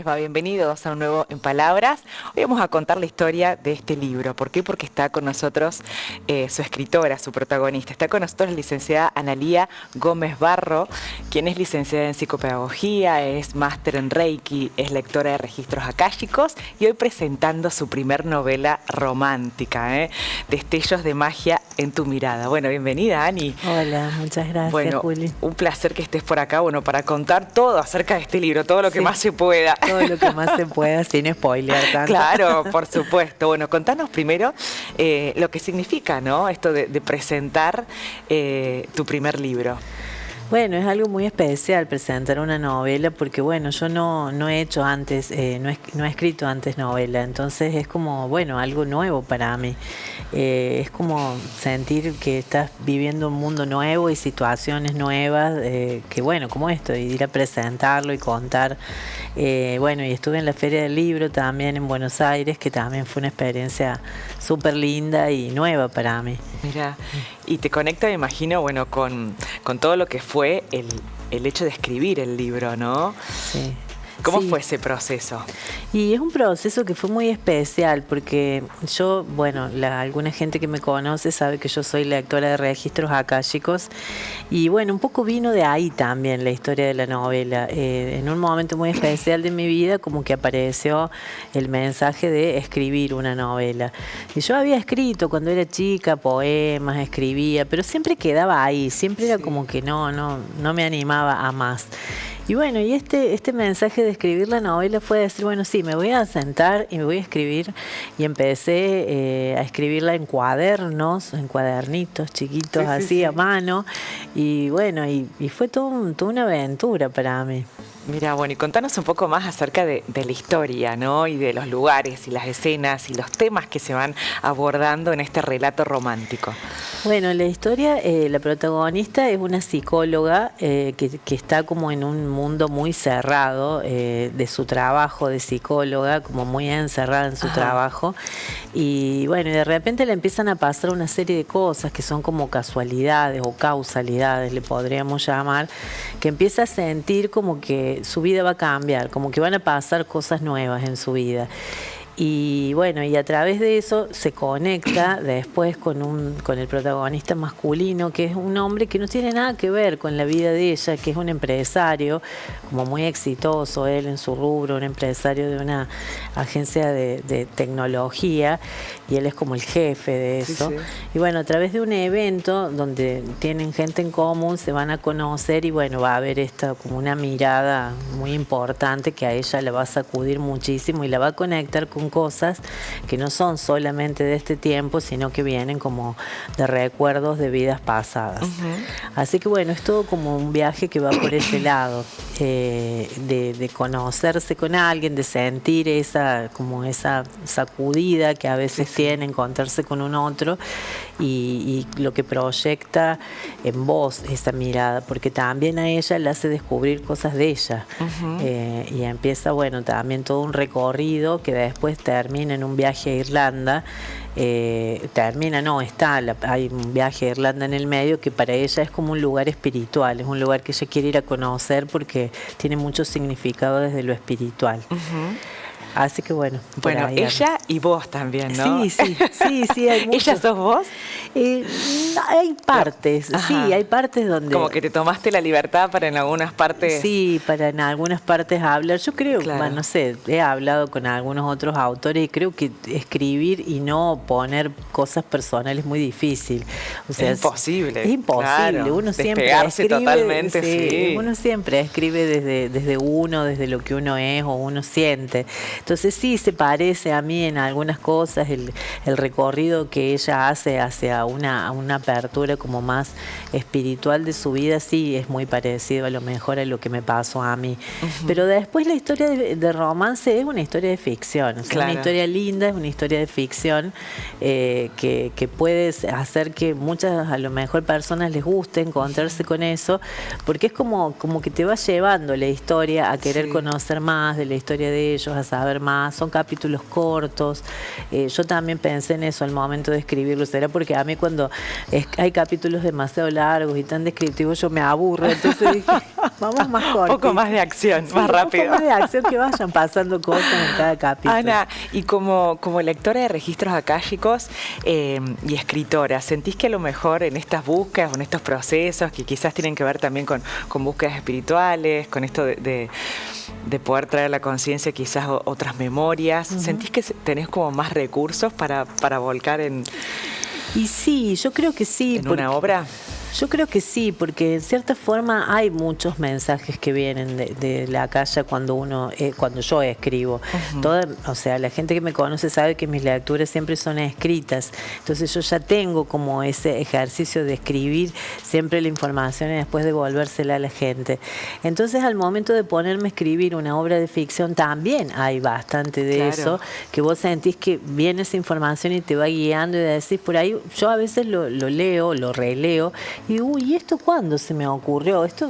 va? Bienvenidos a un nuevo En Palabras. Hoy vamos a contar la historia de este libro. ¿Por qué? Porque está con nosotros su escritora, su protagonista. Está con nosotros la licenciada Analía Gómez Barro, quien es licenciada en psicopedagogía, es máster en Reiki, es lectora de registros akáshicos y hoy presentando su primer novela romántica, Destellos de magia en tu mirada. Bueno, bienvenida, Ani. Hola, muchas gracias, Juli. Un placer que estés por acá, para contar todo acerca de este libro, todo lo que más se pueda. Todo lo que más se pueda, sin spoilear tanto. Claro, por supuesto. Bueno, contanos primero lo que significa, ¿no? Esto de presentar tu primer libro. Bueno, es algo muy especial presentar una novela porque, bueno, yo no he hecho antes, no he escrito antes novela, entonces es como, bueno, algo nuevo para mí. Es como sentir que estás viviendo un mundo nuevo y situaciones nuevas, que bueno, como esto, y ir a presentarlo y contar. Bueno, y estuve en la Feria del Libro también en Buenos Aires, que también fue una experiencia súper linda y nueva para mí. Mira, y te conecta, me imagino, con todo lo que fue el hecho de escribir el libro, ¿no? Sí. ¿Cómo fue ese proceso? Y es un proceso que fue muy especial porque yo, bueno, alguna gente que me conoce sabe que yo soy lectora de registros akáshicos y bueno, un poco vino de ahí también la historia de la novela. En un momento muy especial de mi vida como que apareció el mensaje de escribir una novela. Y yo había escrito cuando era chica poemas, escribía, pero siempre quedaba ahí, siempre era como que no me animaba a más. Y bueno, y este mensaje de escribir la novela fue decir, bueno, sí, me voy a sentar y me voy a escribir. Y empecé a escribirla en cuadernos, en cuadernitos chiquitos, así a mano. Y bueno, y fue toda una aventura para mí. Mira, bueno, y contanos un poco más acerca de la historia, ¿no? Y de los lugares y las escenas y los temas que se van abordando en este relato romántico. Bueno, la historia, la protagonista es una psicóloga que está como en un mundo muy cerrado de su trabajo de psicóloga, como muy encerrada en su trabajo. Y bueno, y de repente le empiezan a pasar una serie de cosas que son como casualidades o causalidades, le podríamos llamar, que empieza a sentir como que su vida va a cambiar, como que van a pasar cosas nuevas en su vida. Y bueno, y a través de eso se conecta después con el protagonista masculino, que es un hombre que no tiene nada que ver con la vida de ella, que es un empresario, como muy exitoso él en su rubro, un empresario de una agencia de tecnología, y él es como el jefe de eso. Sí. Y bueno, a través de un evento donde tienen gente en común, se van a conocer y bueno, va a haber esta como una mirada muy importante que a ella la va a sacudir muchísimo y la va a conectar con cosas que no son solamente de este tiempo, sino que vienen como de recuerdos de vidas pasadas. Así que bueno, es todo como un viaje que va por ese lado, de conocerse con alguien, de sentir esa sacudida que a veces tiene encontrarse con un otro y lo que proyecta en vos esa mirada, porque también a ella le hace descubrir cosas de ella. Y empieza, bueno, también todo un recorrido que después termina en un viaje a Irlanda. Hay un viaje a Irlanda en el medio que para ella es como un lugar espiritual, es un lugar que ella quiere ir a conocer porque tiene mucho significado desde lo espiritual. Así que bueno. Bueno, ella y vos también, ¿no? Sí. Hay ¿Ella sos vos? Hay partes, sí, hay partes donde... Como que te tomaste la libertad para en algunas partes... Sí, para en algunas partes hablar. Yo creo, bueno, no sé, he hablado con algunos otros autores y creo que escribir y no poner cosas personales es muy difícil. O sea, es imposible. Es imposible. Claro, uno siempre escribe... totalmente, sí. Uno siempre escribe desde uno, desde lo que uno es o uno siente. Entonces sí, se parece a mí en algunas cosas el recorrido que ella hace hacia una apertura como más espiritual de su vida, sí, es muy parecido a lo mejor a lo que me pasó a mí. Pero después la historia de romance es una historia de ficción, o sea, una historia linda, es una historia de ficción que puede hacer que muchas, a lo mejor, personas les guste encontrarse con eso, porque es como que te va llevando la historia a querer conocer más de la historia de ellos, a saber extender más, son capítulos cortos. Yo también pensé en eso al momento de escribirlo, será porque a mí cuando hay capítulos demasiado largos y tan descriptivos yo me aburro, entonces dije, vamos más corto. Un poco más de acción, sí, más rápido. Un poco más de acción, que vayan pasando cosas en cada capítulo. Ana, y como lectora de registros akáshicos y escritora, ¿sentís que a lo mejor en estas búsquedas, en estos procesos que quizás tienen que ver también con búsquedas espirituales, con esto de poder traer a la conciencia quizás otras memorias, ¿sentís que tenés como más recursos para volcar en... Y sí, yo creo que sí. ¿En una obra? Yo creo que sí, porque en cierta forma hay muchos mensajes que vienen de la calle cuando yo escribo. O sea, la gente que me conoce sabe que mis lecturas siempre son escritas. Entonces yo ya tengo como ese ejercicio de escribir siempre la información y después devolvérsela a la gente. Entonces al momento de ponerme a escribir una obra de ficción también hay bastante de eso, que vos sentís que viene esa información y te va guiando y decís por ahí, yo a veces lo leo, lo releo. Y digo, ¿y esto cuándo se me ocurrió? Esto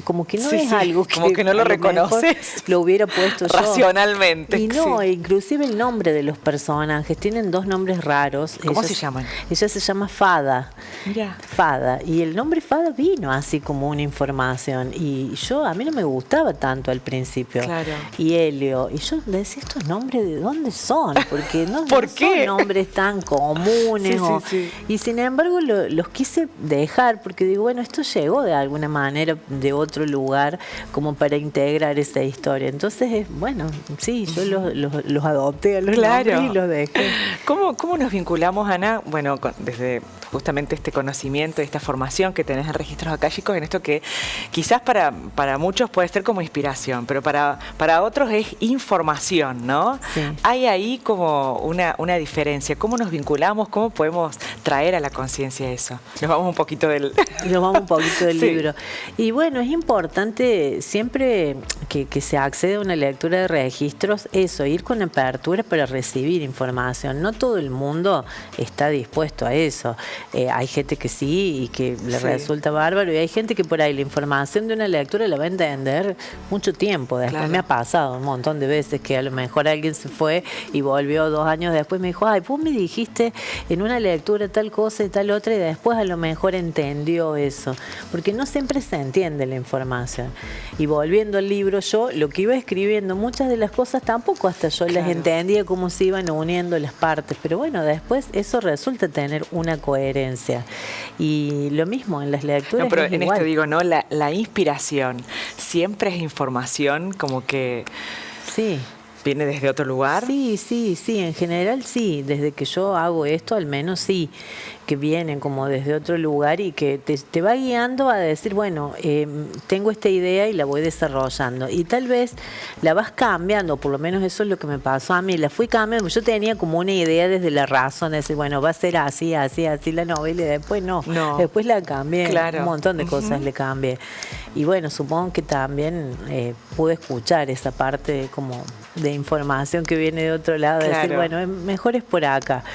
como que no es algo que... Como que no lo reconoces. Lo hubiera puesto yo. Racionalmente. Y no, inclusive el nombre de los personajes. Tienen dos nombres raros. ¿Cómo se llaman? Ella se llama Fada. Mirá. Fada. Y el nombre Fada vino así como una información. Y a mí no me gustaba tanto al principio. Claro. Y Helio. Y yo decía, ¿estos nombres de dónde son? Porque no son nombres tan comunes. Y sin embargo los quise dejar porque digo, bueno, esto llegó de alguna manera de otro lugar como para integrar esa historia. Entonces, bueno, sí, yo los adopté a los nombres y los dejé. ¿Cómo nos vinculamos, Ana? Bueno, desde justamente este conocimiento, esta formación que tenés en registros akáshicos, en esto que quizás para muchos puede ser como inspiración, pero para otros es información, ¿no? Sí. Hay ahí como una diferencia. ¿Cómo nos vinculamos? ¿Cómo podemos traer a la conciencia eso? Nos vamos un poquito del libro. Y bueno, es importante siempre que se accede a una lectura de registros, eso, ir con apertura para recibir información. No todo el mundo está dispuesto a eso. Hay gente que sí y que le resulta bárbaro, y hay gente que por ahí la información de una lectura la va a entender mucho tiempo. Después me ha pasado un montón de veces que a lo mejor alguien se fue y volvió 2 años después y me dijo, ay, vos me dijiste en una lectura tal cosa y tal otra, y después a lo mejor entendió eso, porque no siempre se entiende la información. Y volviendo al libro, yo lo que iba escribiendo, muchas de las cosas tampoco hasta yo las entendía cómo se iban uniendo las partes, pero bueno, después eso resulta tener una coherencia. Y lo mismo en las lecturas. No, pero es en igual. esto digo, ¿no? La inspiración siempre es información como que... Sí. ¿Viene desde otro lugar? Sí, en general sí, desde que yo hago esto al menos sí, que vienen como desde otro lugar y que te va guiando a decir, bueno, tengo esta idea y la voy desarrollando. Y tal vez la vas cambiando, por lo menos eso es lo que me pasó a mí, la fui cambiando, yo tenía como una idea desde la razón, de decir, bueno, va a ser así, así, así la novela, y después no. Después la cambié, un montón de cosas le cambié. Y bueno, supongo que también pude escuchar esa parte como de información que viene de otro lado, decir, bueno, mejor es por acá.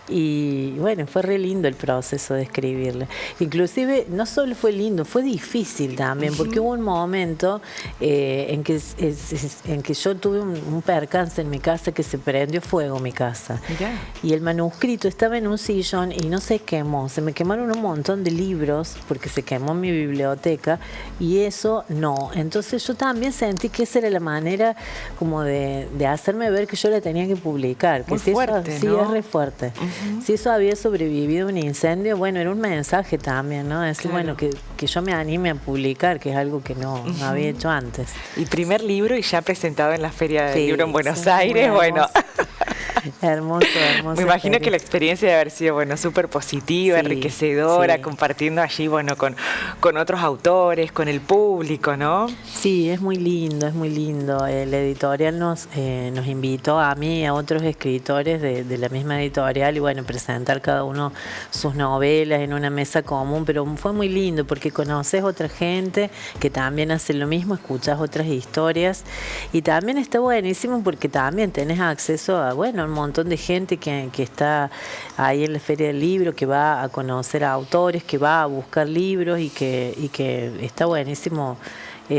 Y bueno, fue re lindo el proceso de escribirle. Inclusive no solo fue lindo, fue difícil también, porque hubo un momento en que yo tuve un percance en mi casa, que se prendió fuego mi casa. Mirá. Y el manuscrito estaba en un sillón y no se quemó. Se me quemaron un montón de libros porque se quemó mi biblioteca y eso no. Entonces yo también sentí que esa era la manera como de hacerme ver que yo la tenía que publicar. Muy fuerte, sí, ¿no? es re fuerte. Si eso había sobrevivido a un incendio, bueno, era un mensaje también, ¿no? Decir, bueno, que yo me anime a publicar, que es algo que no había hecho antes. Y primer libro y ya presentado en la Feria del Libro en Buenos Aires, bueno. Hermoso. Me imagino que la experiencia debe haber sido, bueno, súper positiva, enriquecedora, compartiendo allí, bueno, con otros autores, con el público, ¿no? Sí, es muy lindo, es muy lindo. El editorial nos invitó a mí y a otros escritores de la misma editorial y bueno, presentar cada uno sus novelas en una mesa común, pero fue muy lindo porque conoces otra gente que también hace lo mismo, escuchas otras historias y también está buenísimo porque también tenés acceso a, bueno, un montón de gente que está ahí en la Feria del Libro, que va a conocer a autores, que va a buscar libros y que está buenísimo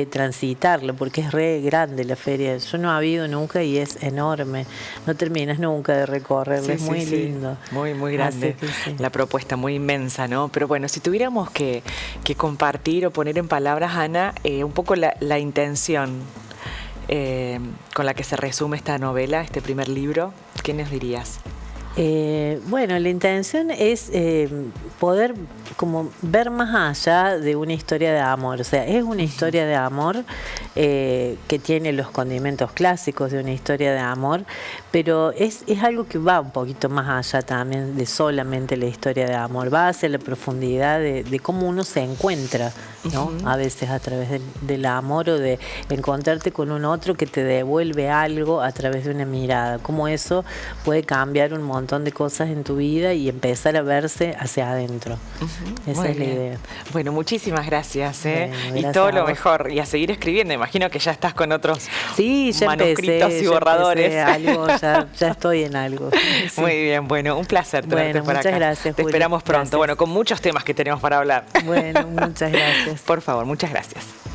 transitarlo, porque es re grande la feria. Yo no he ido nunca y es enorme. No terminas nunca de recorrerlo, es muy lindo. Muy, muy grande. La propuesta, muy inmensa, ¿no? Pero bueno, si tuviéramos que compartir o poner en palabras, Ana, un poco la intención con la que se resume esta novela, este primer libro, ¿qué nos dirías? Bueno, la intención es poder como ver más allá de una historia de amor. O sea, es una historia de amor que tiene los condimentos clásicos de una historia de amor, pero es algo que va un poquito más allá también de solamente la historia de amor. Va hacia la profundidad de cómo uno se encuentra, ¿no? A veces a través del amor, o de encontrarte con un otro que te devuelve algo a través de una mirada. Cómo eso puede cambiar un montón de cosas en tu vida y empezar a verse hacia adentro. Esa es la idea. Bueno, muchísimas gracias, Bueno, y gracias todo lo mejor. Y a seguir escribiendo. Imagino que ya estás con otros manuscritos y borradores. Ya estoy en algo. Sí. Muy bien, bueno, un placer tenerte por acá. Muchas gracias, Te Julia. esperamos pronto. Gracias. Bueno, con muchos temas que tenemos para hablar. Bueno, muchas gracias. Por favor, muchas gracias.